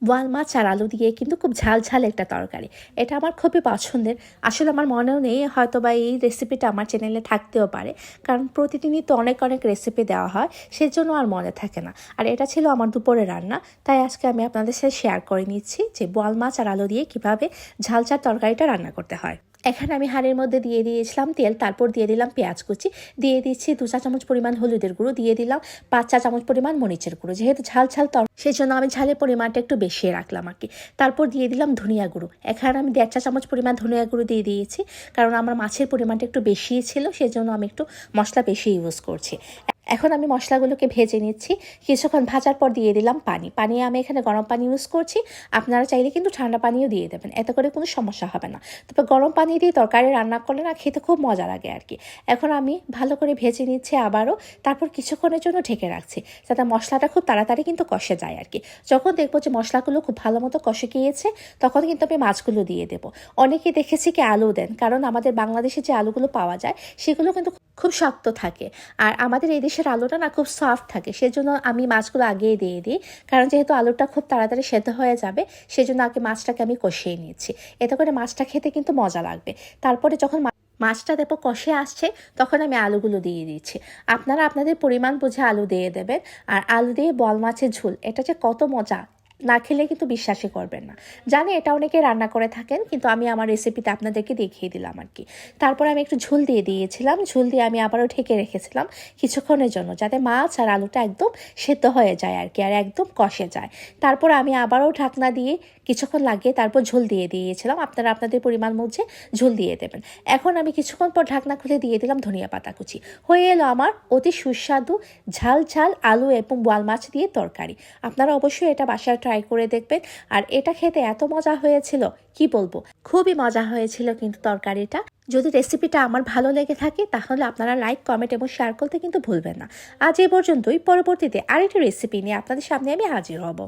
বোয়াল মাছ আর আলু দিয়ে কিন্তু খুব ঝাল ঝাল একটা তরকারি। এটা আমার খুবই পছন্দের। আসলে আমার মনেও নেই হয়তো বা এই রেসিপিটা আমার চ্যানেলে থাকতেও পারে, কারণ প্রতিদিনই তো অনেক অনেক রেসিপি দেওয়া হয়, সেজন্য আর মনে থাকে না। আর এটা ছিল আমার দুপুরে রান্না, তাই আজকে আমি আপনাদের সাথে শেয়ার করে নিচ্ছি যে বোয়াল মাছ আর আলু দিয়ে কীভাবে ঝাল ঝাল তরকারিটা রান্না করতে হয়। এখানে আমি হাঁড়ির মধ্যে দিয়ে দিয়েছিলাম তেল, তারপর দিয়ে দিলাম পেঁয়াজ কুচি, দিয়ে দিচ্ছি 2 চা চামচ পরিমাণ হলুদের গুঁড়ো, দিয়ে দিলাম 5 চা চামচ পরিমাণ মরিচের গুঁড়ো। যেহেতু ঝাল ঝাল সেই জন্য আমি ঝালের পরিমাণটা একটু বেশি রাখলাম আর কি। তারপর দিয়ে দিলাম ধনিয়া গুঁড়ো। এখানে আমি 1.5 চা চামচ পরিমাণ ধনিয়া গুঁড়ো দিয়ে দিয়েছি, কারণ আমার মাছের পরিমাণটা একটু বেশিই ছিল, সেজন্য আমি একটু মশলা বেশি ইউজ করছি। এখন আমি মশলাগুলোকে ভেজে নিচ্ছি। কিছুক্ষণ ভাজার পর দিয়ে দিলাম পানি আমি এখানে গরম পানি ইউজ করছি। আপনারা চাইলে কিন্তু ঠান্ডা পানিও দিয়ে দেবেন, এতে করে কোনো সমস্যা হবে না। তবে গরম পানি দিয়ে তরকারি রান্না করলে না খেতে খুব মজা লাগে আর কি। এখন আমি ভালো করে ভেজে নিচ্ছি আবারও, তারপর কিছুক্ষণের জন্য ঢেকে রাখছি, যাতে মশলাটা খুব তাড়াতাড়ি কিন্তু কষে যায় আর কি। যখন দেখবো যে মশলাগুলো খুব ভালো মতো কষে গিয়েছে, তখন কিন্তু আমি মাছগুলো দিয়ে দেবো। অনেকেই দেখেছি কি আলু দেন, কারণ আমাদের বাংলাদেশে যে আলুগুলো পাওয়া যায় সেগুলো কিন্তু খুব শক্ত থাকে, আর আমাদের এই দেশের আলুটা না খুব সফট থাকে। সেজন্য আমি মাছগুলো আগেই দিয়ে দিই, কারণ যেহেতু আলুটা খুব তাড়াতাড়ি সেদ্ধ হয়ে যাবে, সেজন্য আগে মাছটাকে আমি কষিয়ে নিচ্ছি। এতে করে মাছটা খেতে কিন্তু মজা লাগবে। তারপরে যখন মাছটা দেখো কষে আসছে, তখন আমি আলুগুলো দিয়ে দিচ্ছি। আপনারা আপনাদের পরিমাণ বুঝে আলু দিয়ে দেবেন। আর আলু দিয়ে বোয়াল মাছের ঝোল, এটা যে কত মজা, না খেলে কিন্তু বিশ্বাসই করবেন না। জানি এটা অনেকে রান্না করে থাকেন, কিন্তু আমি আমার রেসিপিতে আপনাদেরকে দেখিয়ে দিলাম আর কি। তারপর আমি একটু ঝোল দিয়ে দিয়েছিলাম, ঝোল দিয়ে আমি আবারও ঢেকে রেখেছিলাম কিছুক্ষণের জন্য, যাতে মাছ আর আলুটা একদম সেদ্ধ হয়ে যায় আর কি, আর একদম কষে যায়। তারপর আমি আবারও ঢাকনা দিয়ে কিছুক্ষণ লাগিয়ে তারপর ঝোল দিয়ে দিয়েছিলাম। আপনারা আপনাদের পরিমাণ মধ্যে ঝোল দিয়ে দেবেন। এখন আমি কিছুক্ষণ পর ঢাকনা খুলে দিয়ে দিলাম ধনিয়া পাতা কুচি। হয়ে এলো আমার অতি সুস্বাদু ঝাল ঝাল আলু এবং বোয়াল মাছ দিয়ে তরকারি। আপনারা অবশ্যই এটা বাসায় ট্রাই করে দেখবেন। আর এটা খেতে এত মজা হয়েছিল, কি বলবো, খুবই মজা হয়েছিল কিন্তু তরকারিটা। যদি রেসিপিটা আমার ভালো লেগে থাকে, তাহলে আপনারা লাইক, কমেন্ট এবং শেয়ার করতে কিন্তু ভুলবেন না। আজ এই পর্যন্তই। পরবর্তীতে আরেকটি রেসিপি নিয়ে আপনাদের সামনে আমি হাজির হব।